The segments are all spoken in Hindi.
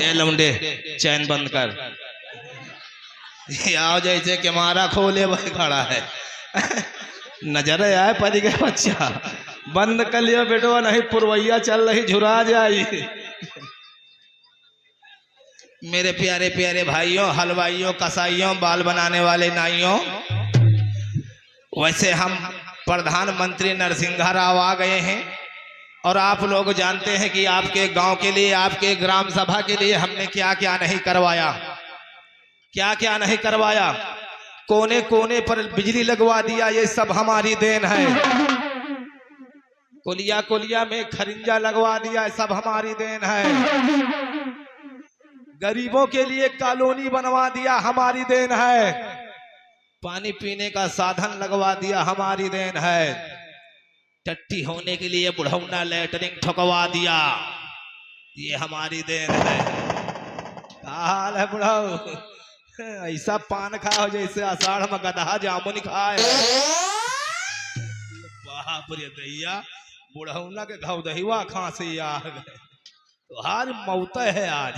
ए लौंडे चैन बंद कर। आओ जैसे कि हमारा खोले भाई खड़ा है। नजर आए पद के बच्चा बंद कर लियो बेटो, नहीं पुरवैया चल रही झुरा जाई। मेरे प्यारे प्यारे भाइयों, हलवाइयों, कसाइयों, बाल बनाने वाले नाइयों, वैसे हम प्रधानमंत्री नरसिंह राव आ गए हैं और आप लोग जानते हैं कि आपके गांव के लिए, आपके ग्राम सभा के लिए हमने क्या क्या नहीं करवाया, क्या क्या नहीं करवाया। कोने कोने पर बिजली लगवा दिया, ये सब हमारी देन है। कोलिया कोलिया में खरिंजा लगवा दिया, सब हमारी देन है। गरीबों के लिए कॉलोनी बनवा दिया, हमारी देन है। पानी पीने का साधन लगवा दिया, हमारी देन है। टट्टी होने के लिए बुढ़ौना लेटरिंग ठोकवा दिया, ये हमारी देन है। हाल है बुढ़ाऊ, ऐसा पान खाओ जैसे आषाढ़ में गधा जामुन खाए। बाप रे दैया, बुढ़ौना के घाव दहिवा खांसी आ गए, तो आज मौत है आज।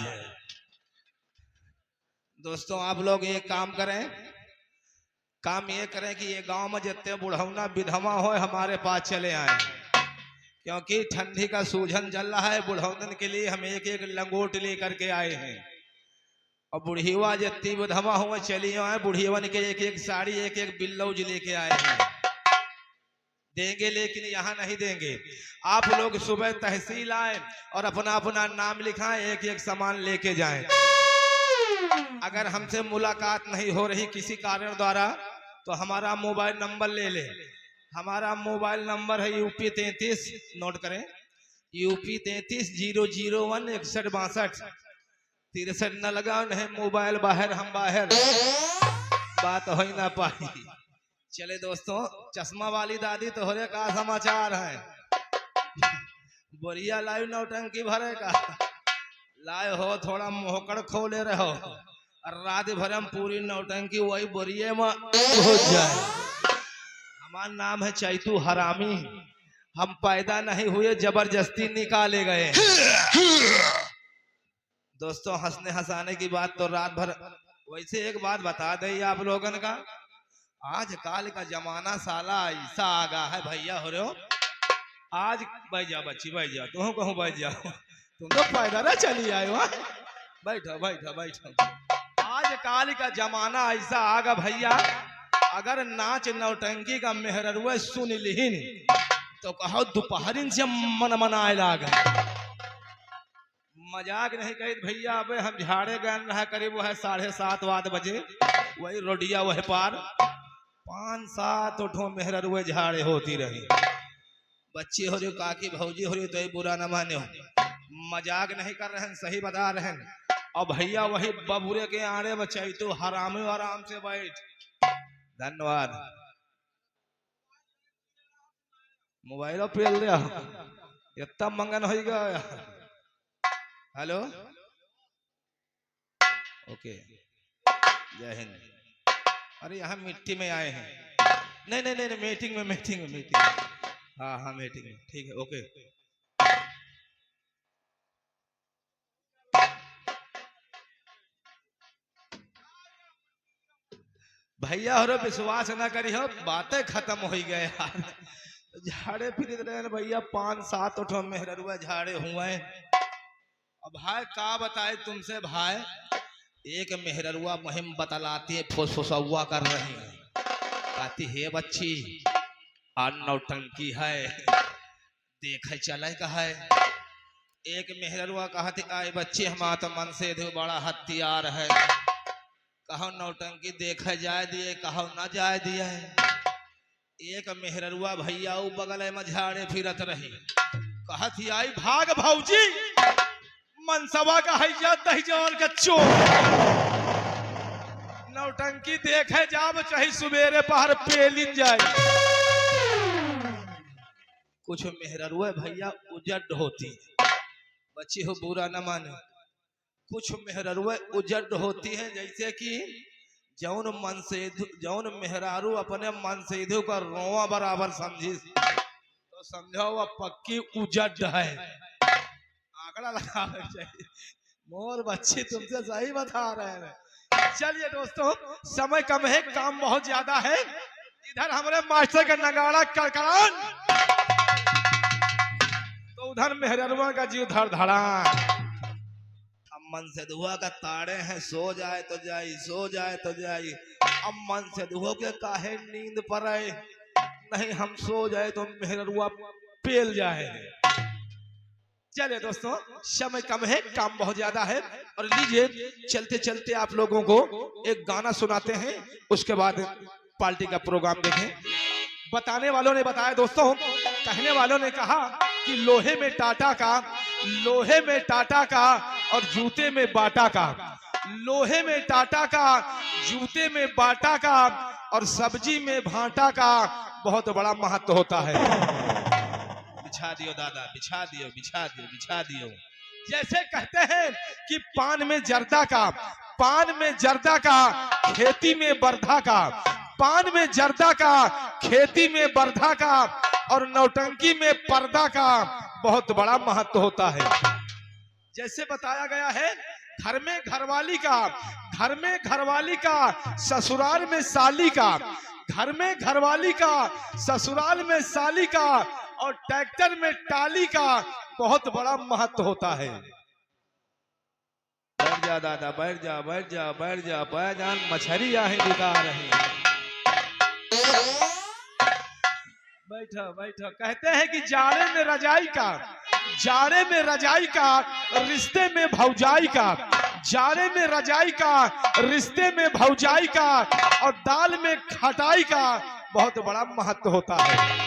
दोस्तों आप लोग ये काम करें, काम ये करें कि ये गांव में जितने बुढ़ौना विधवा हो हमारे पास चले आए, क्योंकि ठंडी का सूझन चल रहा है। बुढ़ौनन के लिए हम एक एक लंगोट लेकर के आए हैं, और बुढ़ीवा जितनी विधवा हुए चली आए, बुढ़ीवन के एक एक साड़ी, एक एक ब्लाउज लेके आए हैं। देंगे लेकिन यहाँ नहीं देंगे। आप लोग सुबह तहसील आए और अपना अपना नाम लिखाएं, एक एक सामान लेके जाएं। अगर हमसे मुलाकात नहीं हो रही किसी कारण द्वारा, तो हमारा मोबाइल नंबर ले ले। हमारा मोबाइल नंबर है यूपी 33, नोट करें, यूपी 33 001 61 62 63 न लगाओ, नहीं मोबाइल बाहर हम बाहर, बात हो ही ना पाई। चले दोस्तों, चश्मा वाली दादी तोहरे का समाचार है? बोरिया लाइव नौटंकी भरे का लाए हो, थोड़ा मोहकड़ खोले रहो, और रात भर हम पूरी नौटंकी वही बोरिए में हो जाए। हमारा नाम है चैतू हरामी, हम पैदा नहीं हुए, जबरदस्ती निकाले गए। दोस्तों हंसने हंसाने की बात तो रात भर। वैसे एक बात बता दे आप लोगन का, आज काल का जमाना साला ऐसा आगा है भैया हो रहे हो। आज बैठ जाओ बच्ची, बैठ जाओ, तुम कहूँ बैठ जाओ, तुम तो पैदा ना चली आए हो। बैठो बैठो बैठो। आज काल का जमाना ऐसा आगा भैया, अगर नाच नौटंकी का मेहररुआ सुन लिहिन तो कहो दोपहरिन से मन मनाए लाग। मजाक नहीं कही भैया, अबे हम झाड़े गए रहा करीब वह 7:30 बजे, वही रोडिया वह पार 5-7 उठो मेहररुए झाड़े होती रही। बच्चे हो रही, काकी भौजी हो रही, तो ये बुरा न माने हो, मजाक नहीं कर रहे हैं, सही बता रहे हैं। और भैया वही बबूरे के आड़े में चैतू हरामी, आराम से बैठ। धन्यवाद। मोबाइल पेल दिया, इतना मंगन हो गया। हेलो, ओके, जय हिंद। अरे यहाँ मिट्टी में आए हैं, नहीं नहीं नहीं, मीटिंग में, मीटिंग में, मीटिंग में, हाँ हाँ मीटिंग में, ठीक है, ओके। भैया हो विश्वास ना करी हो, बातें खत्म हो गए यार। झाड़े फिर रहे भैया 5-7 उठो मेहररुआ झाड़े हुए। अब भाई का बताए तुमसे भाई, एक मेहररुआ मुहिम बतलाती है, फुसफुसौआ कर रही है, कहती है बच्ची नौटंकी है, देखे चले का है। एक मेहररुआ कहती, आए बच्ची हमारा तो मन से बड़ा हथियार है, कहो नौटंकी देखे जाए दिए, कहो न जाए दिए। एक मेहररुआ भैया बगल में झाड़े फिरत रही, कहती आई भाग भौजी, मनसवा का हैजा तहजोर का चोर, नौटंकी देखे जाब चाहे सुबेरे पहर पेलिन जाए। कुछ मेहररुआ भैया उजड़ होती, बच्ची हो बुरा न माने, कुछ मेहररुआ उजड़ होती है, जैसे कि जौन मन से जौन मेहरारू अपने मन से का रोआ बराबर समझी, तो समझो वह पक्की उजड़ है। आंकड़ा लगाना चाहिए, मोर बच्ची तुमसे सही बता रहे हैं। चलिए दोस्तों, समय कम है, काम बहुत ज्यादा है। इधर हमारे मास्टर का नगाड़ा कड़कड़ान, तो उधर मेहररुआ का जीव धड़ धड़ा। अब मन से दुआ का ताड़े हैं, सो जाए तो जाई, सो जाए तो जाई। अब मन से दुआ के काहे नींद पर आए, नहीं हम सो जाए तो मेहररुआ पेल जाए। चलिए दोस्तों, समय कम है, काम बहुत ज्यादा है। और लीजिए, चलते चलते आप लोगों को एक गाना सुनाते हैं, उसके बाद पार्टी का प्रोग्राम देखें। बताने वालों ने बताया दोस्तों, कहने वालों ने कहा कि लोहे में टाटा का, लोहे में टाटा का और जूते में बाटा का, लोहे में टाटा का, जूते में बाटा का और सब्जी में भाटा का बहुत बड़ा महत्व होता है। बिछा दियो दादा, बिछा दियो, बिछा दियो, बिछा दियो। जैसे कहते हैं कि पान में जर्दा का, पान में जर्दा का, खेती में बर्धा का, पान में जर्दा का, खेती में बर्धा का और नौटंकी में पर्दा का बहुत बड़ा महत्व होता है। जैसे बताया गया है, घर में घरवाली का, घर में घरवाली का, ससुराल में साली का, घर में घरवाली का, ससुराल में साली का और ट्रैक्टर में टाली का बहुत बड़ा महत्व होता है। बैठ जा दादा, बैठ जा, बैठ जा, बैठ जा, बैठ जा, मछली आहे बिका रहे। बैठो बैठो। कहते हैं कि जाड़े में रजाई का, जाड़े में रजाई का, रिश्ते में भौजाई का, जाड़े में रजाई का, रिश्ते में भौजाई का और दाल में खटाई का बहुत बड़ा महत्व होता है।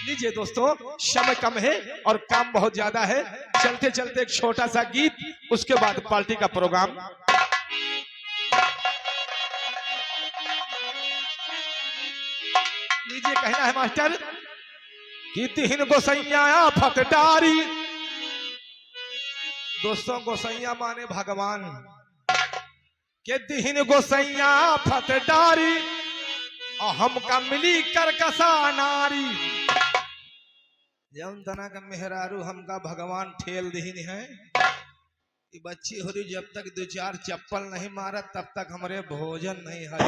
लीजिए दोस्तों, समय कम है और काम बहुत ज्यादा है। चलते चलते एक छोटा सा गीत, उसके बाद पार्टी का प्रोग्राम। लीजिए, कहना है मास्टर कि तिहिन गोसैया फतडारी। दोस्तों, गोसैया माने भगवान के तिहिन गोसैया फतडारी और हमका मिली करकसा नारी। जौन तना का मेहरारू हमका भगवान ठेल दीन है कि बच्ची हो रही, जब तक 2-4 चप्पल नहीं मारा तब तक हमारे भोजन नहीं है।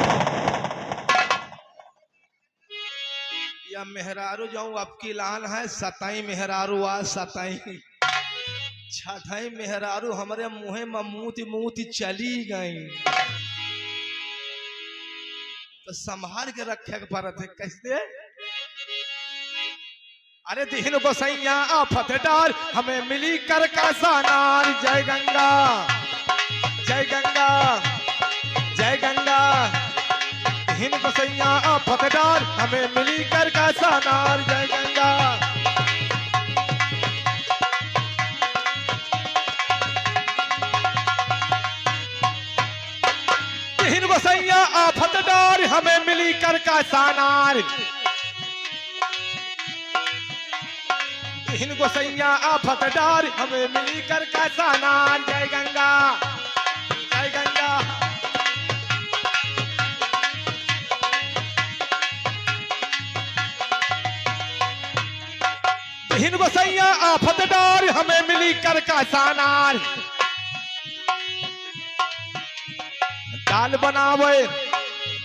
या मेहरारू जो अब की लान है, सताई मेहरारू आ सताई, छठाई मेहरारू हमारे मुँहे में मूती मूती चली गई, तो संभाल के रखे के पड़त है। कैसे? अरे दिहिन गोसैया आफत डार, हमें मिली कर का सानार। जय गंगा, जय गंगा, जय गंगा। दिहिन गोसैया आफत डार, हमें मिली कर का सानार। जय गंगा। दिहिन गोसैया आफत डार, हमें मिली कर का सानार। दिहिन गोसैया आफत डार, हमें मिली कर कैसा नार। जय गंगा, जय गंगा। दिहिन गोसैया आफत डार, हमें मिली कर कैसा नार। दाल बनावे,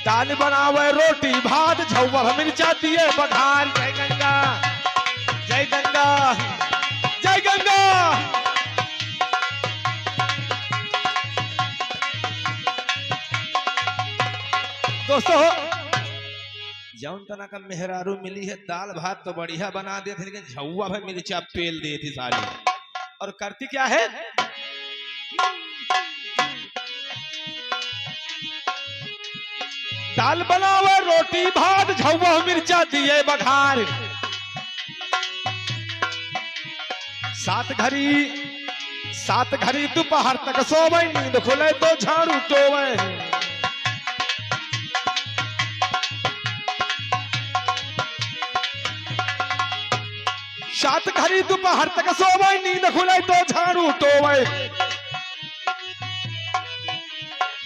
दाल बनावे, रोटी भात, झौवा मिर्चा दिए बघार। जय गंगा, जय गंगा, जय गंगा। दोस्तों, जौन तना का मेहरारू मिली है, दाल भात तो बढ़िया बना देते, लेकिन झौवा में मिर्चा पेल दी थी साली। और करती क्या है? दाल बनावे, रोटी भात, झौवा मिर्चा दिए बघार। सात घड़ी दोपहर तक सोवे, नींद खुले तो झाड़ू टोवे। सात घड़ी दोपहर तक सोवे, नींद खुले तो झाड़ू टोवे।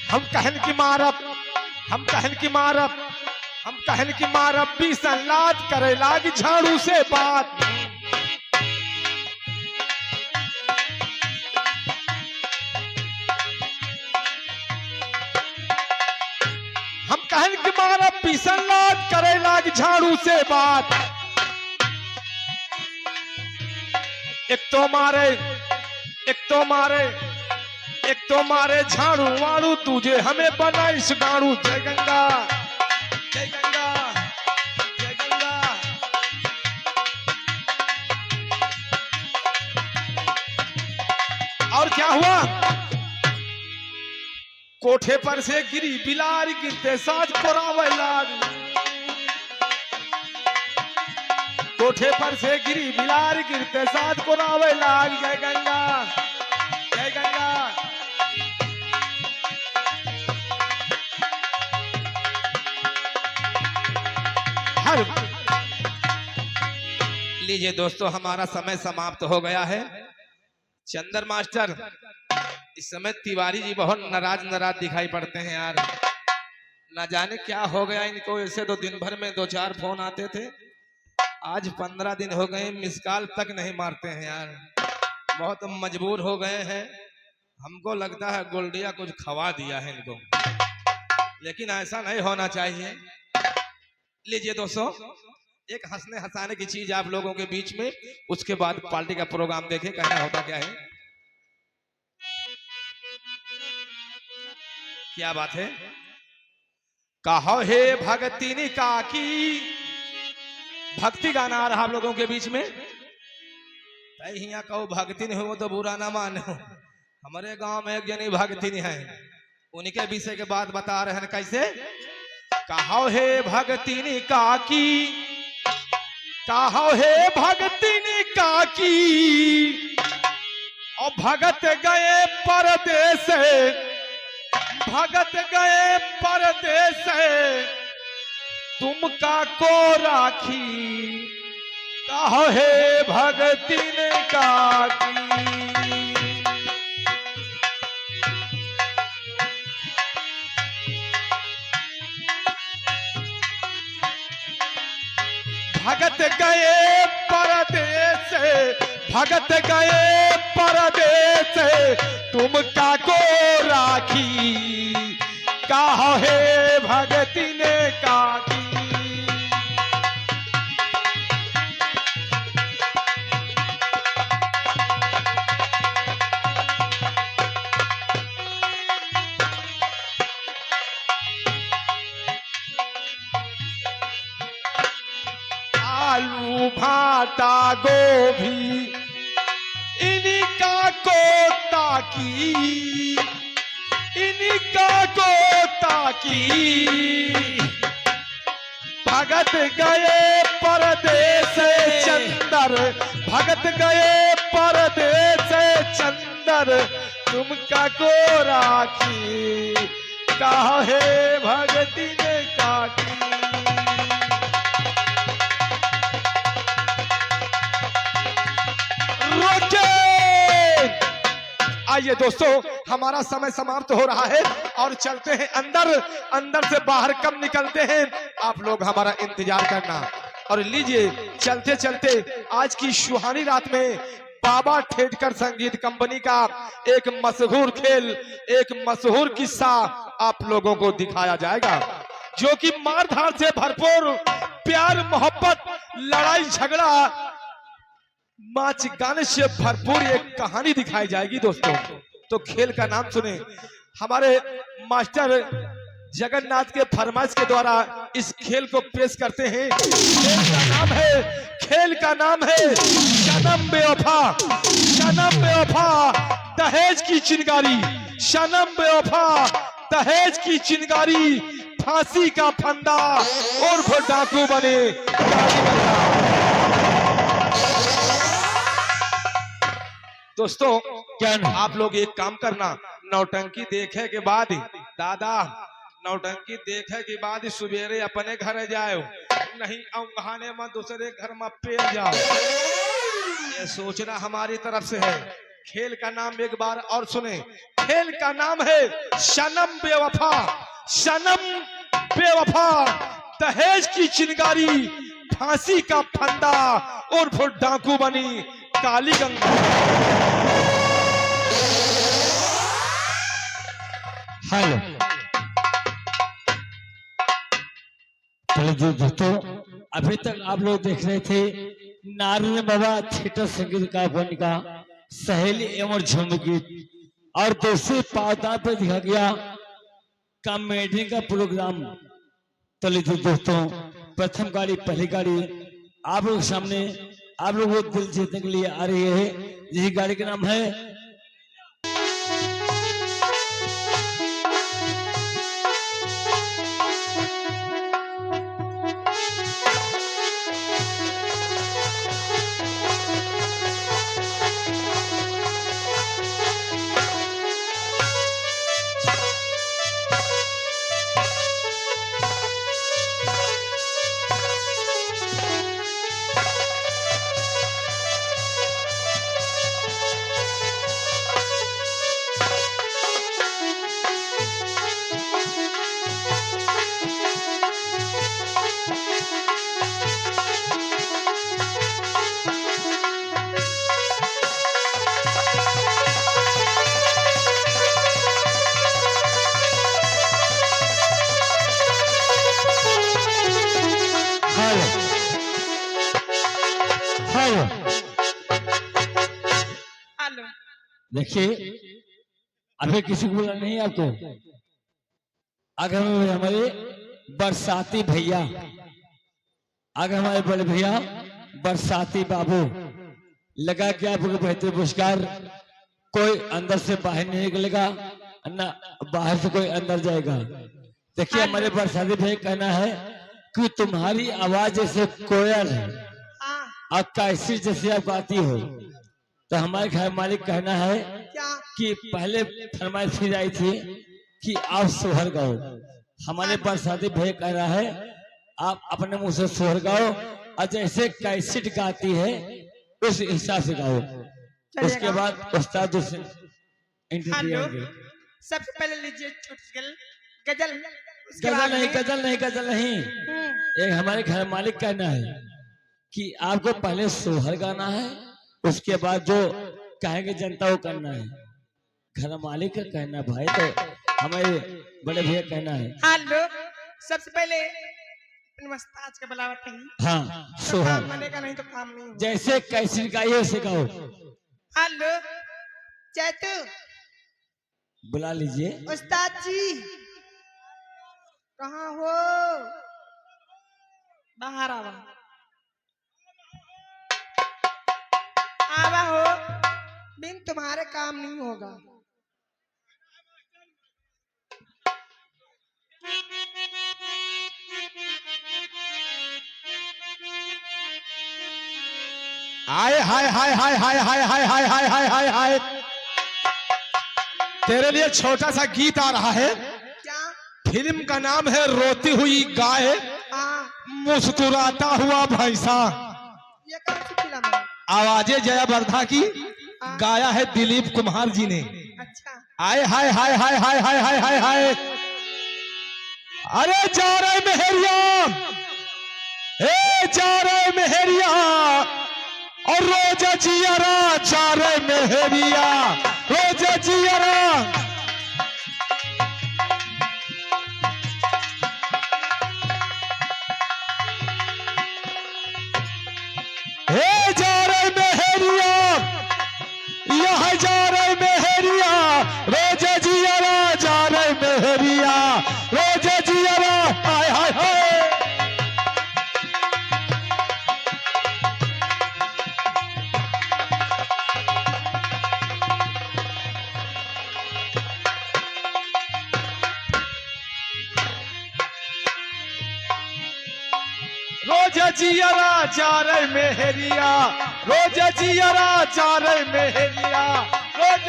हम कहन की मारब, हम कहन की मारब, हम कहन की मारब, बीसन लाद करे लागी झाड़ू से बात। कहन की मारा पीसन लाद करे लाग झाड़ू से बात। एक तो मारे झाड़ू वाड़ू तुझे हमें बनाइस गाड़ू। जय गंगा जय गंगा जय गंगा। और क्या हुआ? कोठे पर से गिरी बिलार गिरते साज कोरावे लाग। कोठे पर से गिरी बिलार गिरते साज कोरावे लाग। जय गंगा जय गंगा। हर लीजिए दोस्तों, हमारा समय समाप्त हो गया है। चंदर मास्टर, इस समय तिवारी जी बहुत नाराज दिखाई पड़ते हैं यार। ना जाने क्या हो गया इनको, ऐसे तो दिन भर में 2-4 फोन आते थे, आज 15 दिन हो गए मिस कॉल तक नहीं मारते हैं यार। बहुत मजबूर हो गए हैं। हमको लगता है गोल्डिया कुछ खवा दिया है इनको, लेकिन ऐसा नहीं होना चाहिए। लीजिए दोस्तों, एक हंसने हंसाने की चीज आप लोगों के बीच में, उसके बाद पार्टी का प्रोग्राम देखें कहना होता क्या है। क्या बात है? कहो हे भगतिनी काकी, भक्ति गाना आ रहा आप लोगों के बीच में। यहाँ कहो भगतिन हो तो बुरा ना मानो, हमारे गांव में एक जनी भगतिन है, उनके विषय के बात बता रहे हैं। कैसे? कहो हे भगतिनी काकी, कहो हे भगतिनी काकी, और भगत गए परदेस, भगत गए परदेस, तुम का को राखी। कहो हे भगतिन काकी। भगत गए परदेस, भगत गए परदेस, तुम का को राखी। कहो हे भगतिन काकी। आलू भाटा गोभी इनका को ताकी, इनका को ताकी। भगत गए परदेस चंदर, भगत गए परदेस चंदर, तुम का को राखी। कहो हे भगतिन काकी। आइए दोस्तों, हमारा समय समाप्त हो रहा है और चलते हैं अंदर। अंदर से बाहर कब निकलते हैं आप लोग हमारा इंतजार करना। और लीजिए, चलते चलते आज की सुहानी रात में बाबा ठेडकर संगीत कंपनी का एक मशहूर खेल, एक मशहूर किस्सा आप लोगों को दिखाया जाएगा, जो कि मारधाड़ से भरपूर, प्यार मोहब्बत, लड़ाई झगड़ा, नाच गाने से भरपूर एक कहानी दिखाई जाएगी दोस्तों। तो खेल का नाम सुने, हमारे मास्टर जगन्नाथ के फरमाइश के द्वारा इस खेल को पेश करते हैं। खेल का नाम है सनम बेवफा। सनम बेवफा दहेज की चिंगारी, सनम बेवफा दहेज की चिंगारी, फांसी का फंदा और वो डाकू बने। दोस्तों, क्या आप लोग एक काम करना, नौटंकी देखे के बाद दादा, नौटंकी देखे के बाद सुबेरे अपने घर जाओ, नहीं अंगहाने में दूसरे घर में पेल जाओ। ये सोचना हमारी तरफ से है। खेल का नाम एक बार और सुने, खेल का नाम है सनम बेवफा। सनम बेवफा दहेज की चिंगारी, फांसी का फंदा और वो डाकू बनी काली गंगा। हेलो, चलो जी दोस्तों, अभी तक आप लोग देख रहे थे नारायण बाबा थिएटर संगीत का बन का सहेली एवं झूम गीत, और दूसरे पावदान पर दिखा गया कॉमेडी का प्रोग्राम। चलिए जी दोस्तों, प्रथम गाड़ी पहली गाड़ी आप लोग सामने आप लोगों को दिल जीतने के लिए आ रही है, जिस गाड़ी का नाम है हेलो हेलो। हेलो। देखिए, अभी किसी को बोला नहीं आपको, अगर हमारे बरसाती भैया, अगर हमारे बड़े भैया बरसाती बाबू लगा कि आपको बेहतर पुरस्कार, कोई अंदर से बाहर नहीं निकलेगा ना बाहर से कोई अंदर जाएगा। देखिए, हमारे बरसाती भैया कहना है कि तुम्हारी आवाज जैसे कोयल है हाँ, और कैसी जैसे आप गाती हो, तो हमारे घर मालिक कहना है क्या? कि पहले फरमाइश की आई थी कि आप सोहर गाओ। हमारे बरसाती भैया कह रहा है आप अपने मुंह से सोहर गाओ, और जैसे कैसेट गाती है उस हिसाब से गाओ। उसके बाद उस्ताद से इंटरव्यू हेलो। लेंगे। सबसे पहले लीजिए छोटी गजल, उसके गजल बाद नहीं, में- गजल नहीं, गजल नहीं। एक हमारे घर मालिक कहना है कि आपको पहले सोहर गाना है, उसके बाद जो कहेंगे जनता वो करना है। घर मालिक का कहना भाई, तो हमारे बड़े भैया कहना है हेलो। सबसे पहले अपने उस्ताद का बुलावा कही, हाँ तो सोहर काम बनेगा, नहीं तो काम नहीं होगा। जैसे कैसे गाइए वैसे गाओ। हेलो चैतू, बुला लीजिए। उस्ताद जी कहाँ हो? बाहर आवा, आवा हो, बिन तुम्हारे काम नहीं होगा। हाय हाय हाय हाय हाय हाय हाय हाय हाय हाय हाय हाय। तेरे लिए छोटा सा गीत आ रहा है। क्या? फिल्म का नाम है रोती हुई गाय, हाँ, मुस्कुराता हुआ भैंसा। ये कौन सी फिल्म है? आवाजें जया वर्धा की, गाया है दिलीप कुमार जी ने। अच्छा, आए हाय हाय हाय हाय हाय हाय हाय हाय। अरे जा रहे मेहरिया, ए जा रहे मेहरिया, और रोज जियरा जा रहे मेहरिया, रोज जियरा। हे जा रहे मेहरिया, यह जा रहे मेहरिया, रोज जियरा जा रहे मेहरिया, रोज जियरा। हाय हाय हाय। रोज जियरा जा रहे मेहरिया, रोज जियरा जा रहे मेहरिया, रोज।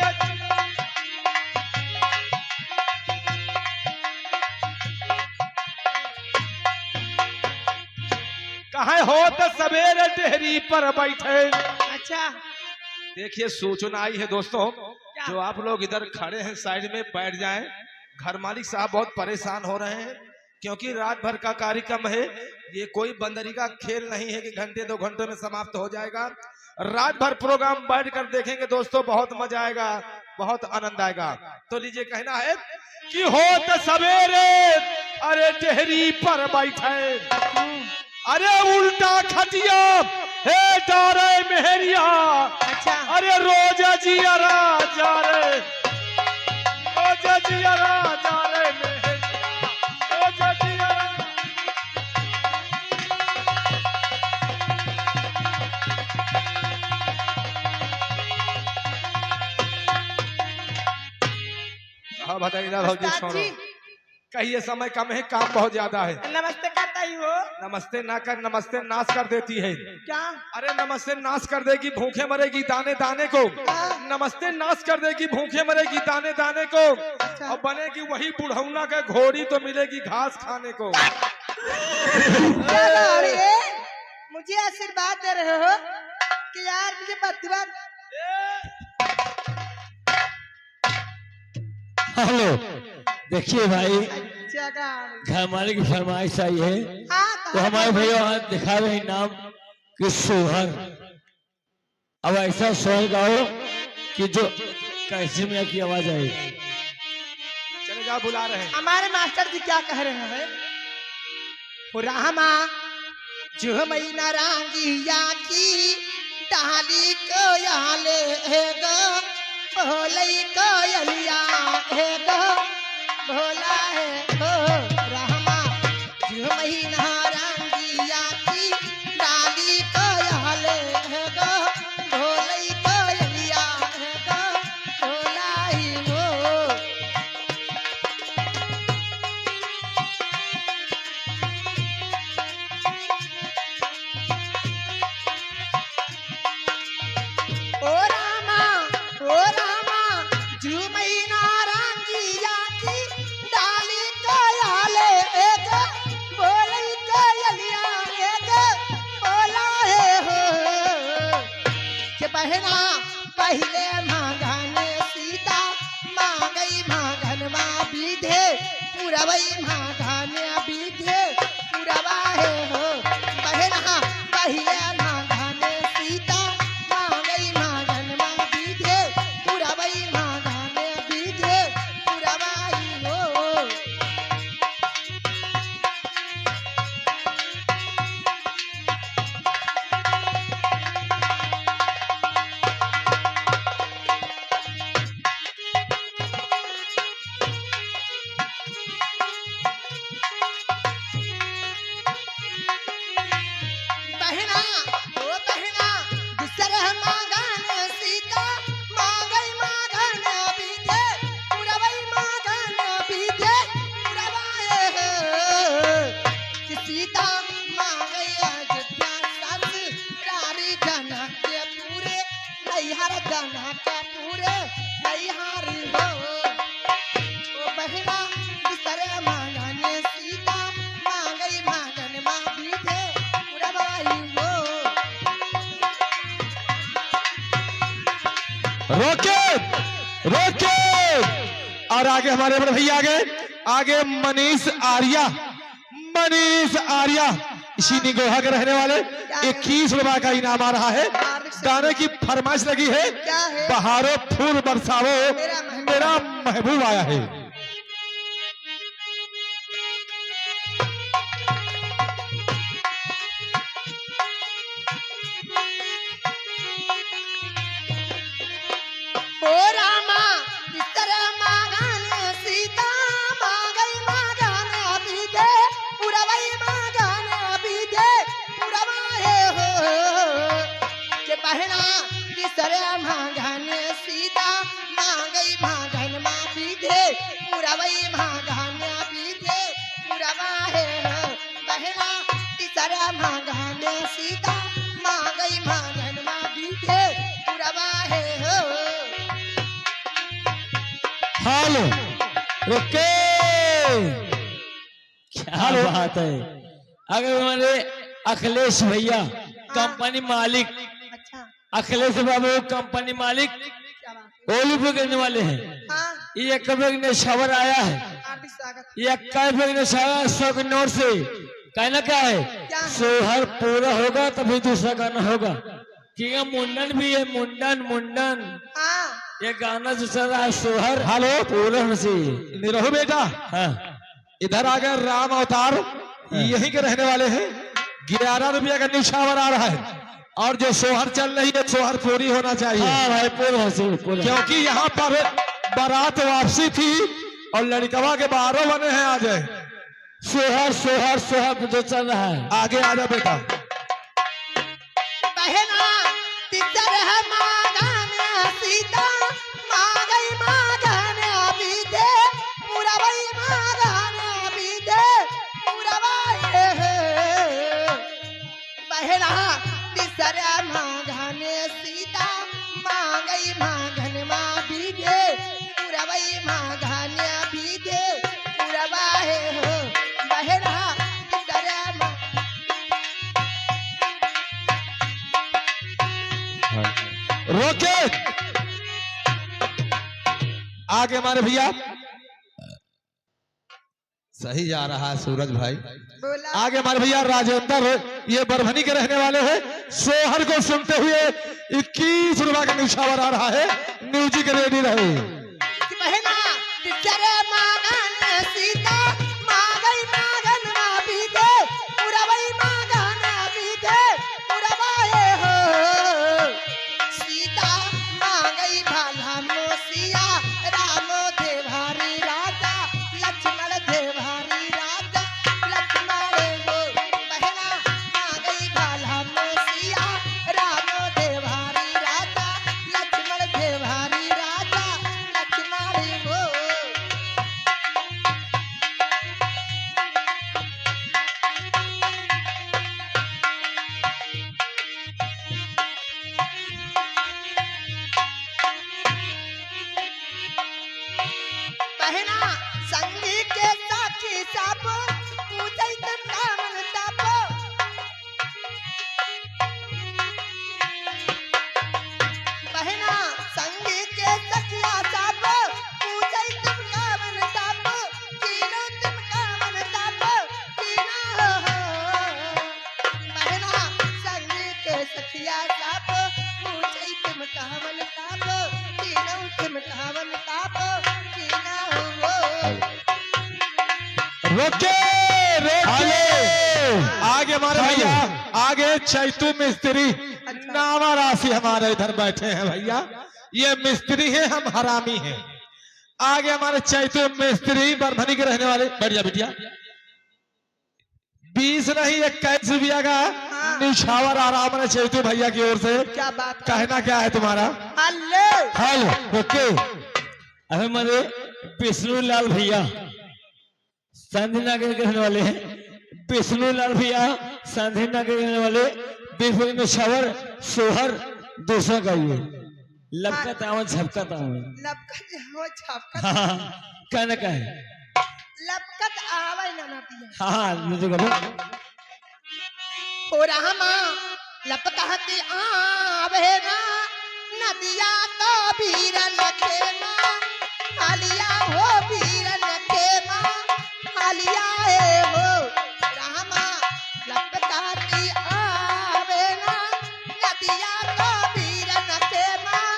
कहाँ हो तो सवेरे डेहरी पर बैठे। अच्छा, देखिए, सूचना आई है दोस्तों, जो आप लोग इधर खड़े हैं साइड में बैठ जाएं। घर मालिक साहब बहुत परेशान हो रहे हैं, क्योंकि रात भर का कार्यक्रम है। ये कोई बंदरी का खेल नहीं है कि घंटे 2 घंटों में समाप्त हो जाएगा। रात भर प्रोग्राम बैठ कर देखेंगे दोस्तों, बहुत मजा आएगा, बहुत आनंद आएगा। तो लीजिए, कहना है कि हो तो सवेरे अरे टेहरी पर बैठे, अरे उल्टा खटिया हे डारे मेहरिया, अच्छा अरे रोज जियरा जा रे, रोज जियरा जा रे मेहरिया, रोज जियरा। हाँ बताइए ना भाजी, उस्ताद छोड़ो, जी कहिए समय कम है, काम बहुत ज्यादा है। नमस्ते करता ही हो नमस्ते ना कर, नमस्ते नाश कर देती है। क्या? अरे नमस्ते नाश कर देगी, भूखे मरेगी दाने दाने को। नमस्ते नाश कर देगी, भूखे मरेगी दाने दाने को। अच्छा। और बनेगी वही बुढ़ौना का घोड़ी, तो मिलेगी घास खाने को। क्या कह रही है? मुझे आशीर्वाद दे रहे हो कि यार मुझे बदुआ। हेलो, देखिए भाई, अच्छा कह रही घर मालिक की फरमाइश आई है, है। हाँ, तो हमारे भैया वहां दिखा रहे हैं नाम कि सोहर। अब ऐसा सोहर गाओ कि जो कैसे में की आवाज आए। चले जाओ, बुला रहे हैं। हमारे मास्टर जी क्या कह रहे हैं? हो रामा जो महीना रांगिया की डाली को याले है गो, भोलई को यलिया है गो, भोला है हो रामा जो महीना रांगिया की डाली को याले है गो, भोलई को यलिया है गो, भोला ही हो। ओ रामा झूमैना रांगिया की डाली कयाले एक बोलई कयलिया एक बोला है हो के बहना पहले मांगने सीता मांगई मांगन मा बीधे पुरवई मांगने बीधे पुरवा है हो बहना पहले मांगने सीता मांगई मांगन मा बीधे पुरवई मांगने बीधे पुरवाई हो। बहना ओ बहना दूसरे मांगन सीता मांगई मांगन बीजे पुरवई मांगन बीजे पुरवाए हो कि सीता मांगई अयोध्या सस रानी जनक के पूरे नैहर जनक के पूरे नैहर हो। ओ बहना दूसरे मांगन सीता मांगई मांगन मा बीजे पुरवाई हो। रोके, रोके। और आगे हमारे बड़े भैया आगे, आगे मनीष आर्या, मनीष आर्या, इसी निगोहा के रहने वाले। 21 रुपए का इनाम आ रहा है। गाने की फरमाइश लगी है, क्या है? बहारो फूल बरसावो मेरा महबूब आया है। ओ रामा इतरे मांगन सीता मांगई मांगन बीजे पुरवई मांगन बीजे पुरवाए हो के बहना इतरे मांगन सीता मांगई मांगन मा बीजे पुरवई मांगन बीजे पुरवाए हो बहना इतरे मांगन सीता मांगई मांगन मा बीजे पुरवाए हो। हेलो, रुके, क्या बात है। अगर हमारे अखिलेश भैया कंपनी मालिक, अच्छा अखिलेश बाबू कंपनी मालिक क्या बात है? ओलू पे करने वाले हैं। हाँ ये एक ने शवर आया है, हार्दिक स्वागत। ये 21 ने 100 के नोट से कहना क्या है, क्या है? सोहर पूरा होगा तभी दूसरा गाना होगा। कि ये मुंडन भी है, मुंडन मुंडन, हाँ ये गाना जो चल रहा है सोहर, हेलो पूरा होना चाहिए। निरहु बेटा, हाँ इधर आ गए राम अवतार, यहीं के रहने वाले हैं। 11 रुपया का न्यौछावर आ रहा है और जो सोहर चल रही है सोहर पूरी होना चाहिए। हाँ भाई पूरा क्योंकि यहाँ पर बारात वापसी थी और लड़कवा के 12 बने हैं। आ जाए सोहर सोहर सोहर जो चल रहा है। आगे आ जा बेटा। बहना तितर है मांगन सीता मांगई मांगन अभी दे मुरवई मांगन अभी दे मुरवई बहना तितर है मांगन सीता मांगई मांगन मां भी दे मुरवई मांगन अभी दे मुरवई हो बहना तितर है रोके आगे हमारे भैया। सही जा रहा है सूरज भाई। बोला आगे हमारे भैया राजेंद्र, ये बरभनी के रहने वाले हैं। सोहर को सुनते हुए 21 रुपया का न्यौछावर आ रहा है। म्यूजिक रेडी रहे। बहना तिजरे मांगन सीता मांगई मांगन अभी दे मुरवई मांगन अभी दे मुरवाए हो सीता मांगई भाला मोसिया राम देवारी राजा लक्ष्मण देवारी राजा लक्ष्मण हो बहना मांगई भाला मोसिया राम देवारी राजा लक्ष्मण देवारी राजा लक्ष्मण हो बहना संगी के साक्षी साप पूजै तन कामन ताप बहना संगी के सखिया साप पूजै तन कामन ताप कीनो तन कामन ताप कीना बहना संगी के सखिया साप पूजै तन कामन ताप कीनो तन कामन ताप कीना हो रोके रोके आगे हमारे भैया। आगे चैतू मिस्त्री नावा राशि हमारे इधर बैठे हैं भैया। ये मिस्त्री है, हम हरामी हैं। आगे हमारे चैतू मिस्त्री बरभनी के रहने वाले। बढ़िया बिटिया 20 नहीं 21 रुपया का न्यौछावर आ रहा हमारे चैतू भैया की ओर से। क्या बात कहना क्या है तुम्हारा? हल्ले हेलो ओके। अब हमारे विष्णुलाल भैया संधिनगर के रहने वाले हैं। विष्णुलाल भैया संधिनगर के रहने वाले। बिल्कुल में शवर सोहर दूसरा का ये लपका तावन झपका तावन। लपकत हो छपकत हाँ कहना क्या है? लपकत आवे ना नदिया हाँ मुझे कहो। हो रहमा लपकत आवे ना नदिया तो बीरन के मां हालिया हो बीरन के मां हालिया है हो रहमा लपकत आवे ना नदिया तो बीरन के मां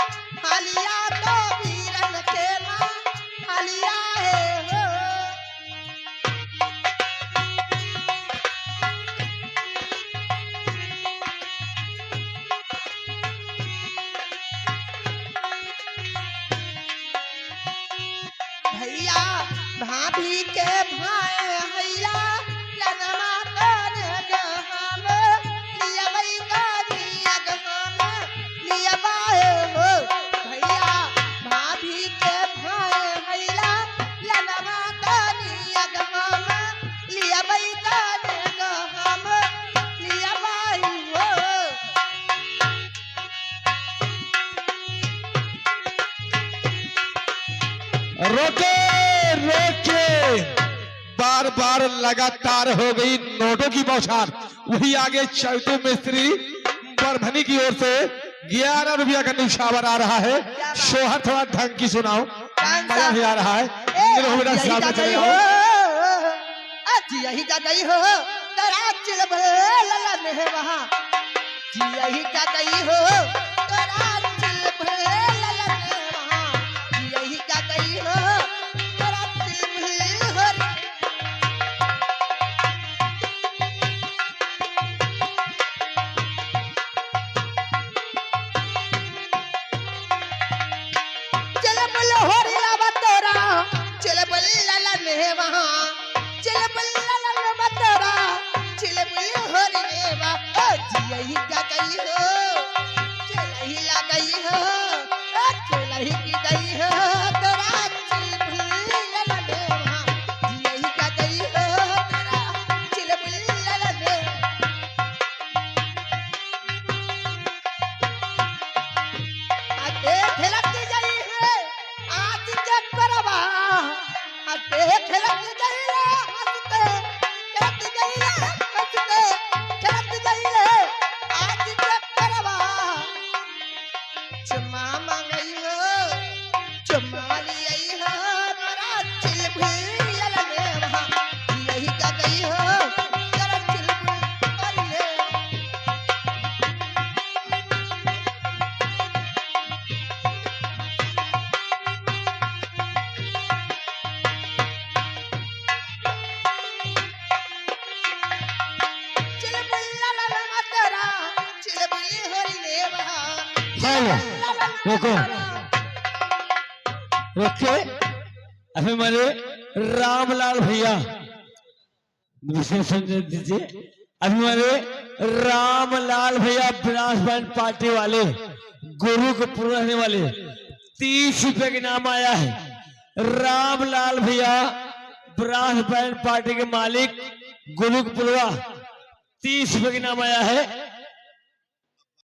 हालिया तो बीरन के मां हालिया है हो भैया भाभी के भाई हैया लनमा काने गहम लियबै कानी अगहम लियबै हो भैया भाभी के भाई हैया लनमा कानी अगहम लियबै काने गहम लियबै हो रोके रोके बार बार लगातार हो गई नोटों की बौछार। वही आगे चैतू मिस्त्री बरभनी की ओर से 11 रुपया का न्यौछावर आ रहा है। सोहर थोड़ा ढंग की सुनाओ, मजा भी आ रहा है। मेरे बेटा सामने चले आओ। जी यही का गई हो तेरा चिल भलन है वहाँ जी यही का गई हो तेरा चिल भलन है वहाँ जी यही का गई हो तेरा चिल भलन रोको रोके। अभी हमारे रामलाल भैया विषय समझ दीजिए। अभी हमारे रामलाल भैया ब्रास बैंड पार्टी वाले गुरु को पूर्ण रहने वाले 30 रुपए के नाम आया है। रामलाल भैया ब्रास बैंड पार्टी के मालिक गुरु को पूर्वा 30 रुपए के नाम आया है।